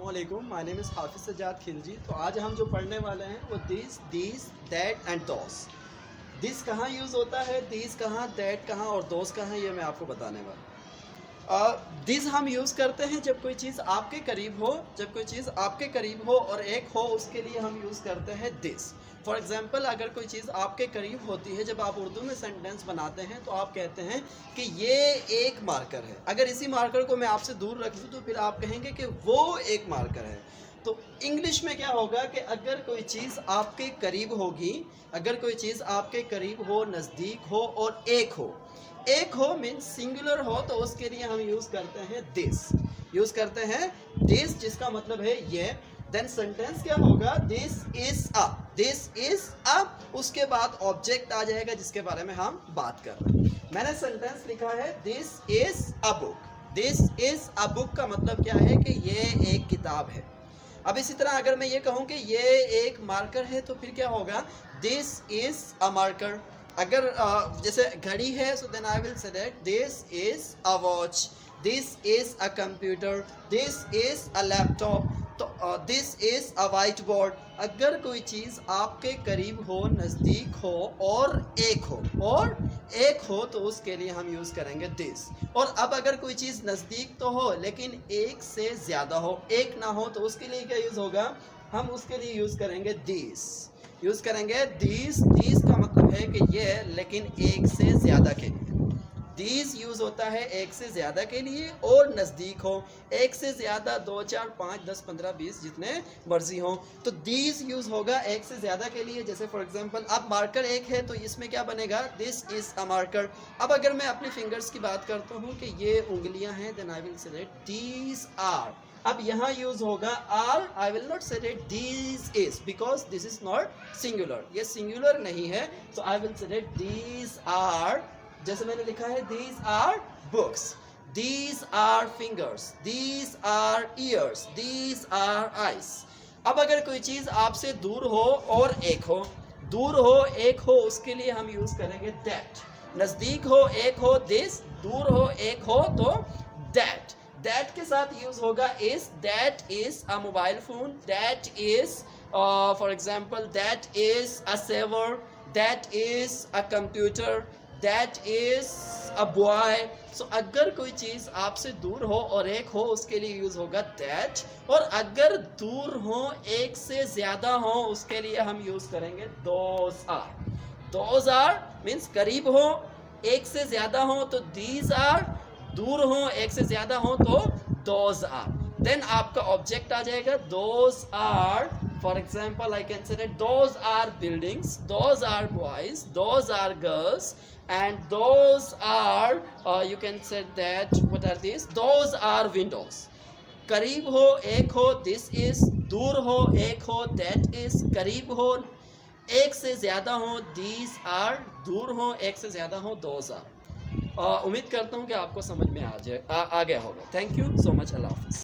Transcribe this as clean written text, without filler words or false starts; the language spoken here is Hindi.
अस्सलामुअलैकुम, माय नेम इज़ हाफिज़ सज्जाद खिलजी। तो आज हम जो पढ़ने वाले हैं वो this, that and those. This कहाँ यूज़ होता है, दिस कहाँ, दैट कहाँ और दोस कहाँ, ये मैं आपको बताने वाला। दिस हम यूज़ करते हैं जब कोई चीज़ आपके करीब हो, जब कोई चीज़ आपके करीब हो और एक हो, उसके लिए हम यूज़ करते हैं दिस। फॉर एग्ज़ाम्पल, अगर कोई चीज़ आपके करीब होती है, जब आप उर्दू में सेंटेंस बनाते हैं तो आप कहते हैं कि ये एक मार्कर है। अगर इसी मार्कर को मैं आपसे दूर रख दूँ तो फिर आप कहेंगे कि वो एक मार्कर है। तो इंग्लिश में क्या होगा कि अगर कोई चीज़ आपके करीब होगी, अगर कोई चीज़ आपके करीब हो, नज़दीक हो और एक हो मीन्स सिंगुलर हो, तो उसके लिए हम यूज़ करते हैं दिस, जिसका मतलब है ये। देन सेंटेंस क्या होगा, दिस इज अ, उसके बाद ऑब्जेक्ट आ जाएगा जिसके बारे में हम बात कर रहे हैं। मैंने सेंटेंस लिखा है दिस इज अ बुक का मतलब क्या है कि ये एक किताब है। अब इसी तरह अगर मैं ये कहूँ कि ये एक मार्कर है तो फिर क्या होगा, दिस इज अ मार्कर। अगर जैसे घड़ी है, so then I will say that this is a watch, this is a computer, this is a laptop, तो this is a whiteboard. अगर कोई चीज़ आपके करीब हो, नज़दीक हो और एक हो तो उसके लिए हम यूज़ करेंगे दिस। और अब अगर कोई चीज़ नज़दीक तो हो लेकिन एक से ज़्यादा हो, एक ना हो, तो उसके लिए क्या यूज़ होगा, हम उसके लिए यूज़ करेंगे दिस का मतलब है कि ये, लेकिन एक से ज़्यादा के लिए। दीज यूज़ होता है एक से ज़्यादा के लिए और नज़दीक हो। एक से ज़्यादा 2, 4, 5, 10, 15, 20 जितने मर्जी हो। तो दीज यूज़ होगा एक से ज़्यादा के लिए। जैसे फॉर एग्जांपल, अब मार्कर एक है तो इसमें क्या बनेगा, दिस इज़ अ मार्कर। अब अगर मैं अपने फिंगर्स की बात करता हूँ कि ये उंगलियाँ हैं, then I will say that these are. अब यहाँ यूज़ होगा are, I will not say that these is, because this is not singular, ये सिंगुलर नहीं है। तो I will say that these are, जैसे मैंने लिखा है these are books, these are fingers, these are ears, these are eyes. अब अगर कोई चीज़ आपसे दूर हो और एक हो, उसके लिए हम यूज़ करेंगे दैट। नज़दीक हो, एक हो दिस, दूर हो, एक हो तो दैट के साथ यूज़ होगा is. That is a mobile phone, that is for example that is a saver, that is a computer, that is a boy. So अगर कोई चीज़ आपसे दूर हो और एक हो, उसके लिए यूज़ होगा दैट। और अगर दूर हो, एक से ज़्यादा हो, उसके लिए हम यूज़ करेंगे दोज आर मीन्स करीब हो, एक से ज़्यादा हो तो दीज आर, दूर हो, एक से ज़्यादा हो तो दोज आर। देन आपका ऑब्जेक्ट आ जाएगा those are. For example, I can say that those are buildings, those are boys, those are girls, and those are, you can say that, what are these? Those are windows. करीब हो, एक हो, this is, दूर हो, एक हो, that is, करीब हो, एक से ज़्यादा हो, these are, दूर हो, एक से ज़्यादा हो, those are। उम्मीद करता हूँ कि आपको समझ में आ गया होगा। थैंक यू सो मच, अल्लाह हाफिज़।